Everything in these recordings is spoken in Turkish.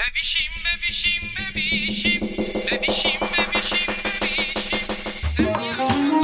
Bebişim, bebişim, bebişim, bebişim, bebişim, bebişim, sen yaşama.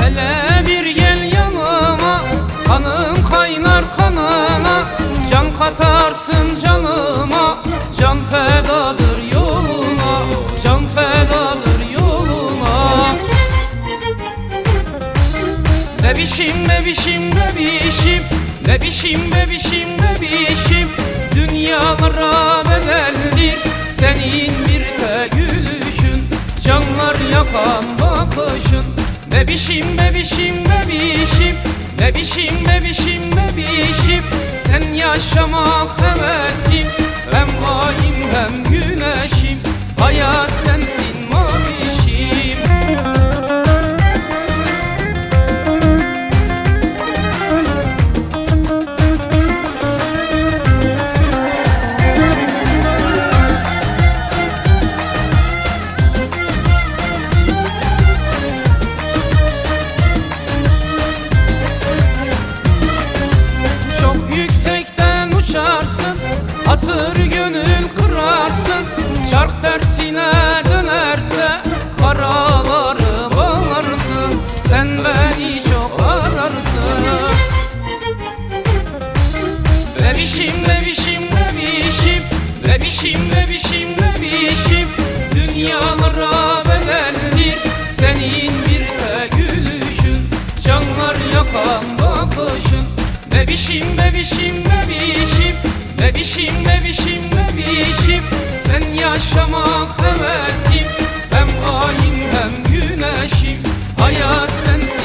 Hele bir gel yanıma, kanım kaynar kanına, can katarsın canıma, can fedadır yoluna, can fedadır yoluna. Bebişim, bebişim, bebişim, bebişim, bebişim, bebişim, dünyalara bedeldir senin bir tek gülüşün, canlar yakan bakışın. Bebişim, bebişim, bebişim, bebişim, bebişim, bebişim, sen yaşamak hevesim, hem ayım hem güneşim, hayat sensin mavişim. Yüksekten uçarsın, hatır gönül kırarsın, çark tersine dönerse karaları bağlarsın, sen beni çok ararsın. Bebişim, bebişim, bebişim, bebişim, bebişim, bebişim, dünyalara bedeldir senin bir tek gülüşün, canlar yakan bakışın. Bebişim, bebişim, bebişim, bebişim, bebişim, bebişim, sen yaşamak hevesim, hem ayım hem güneşim, hayat sensin.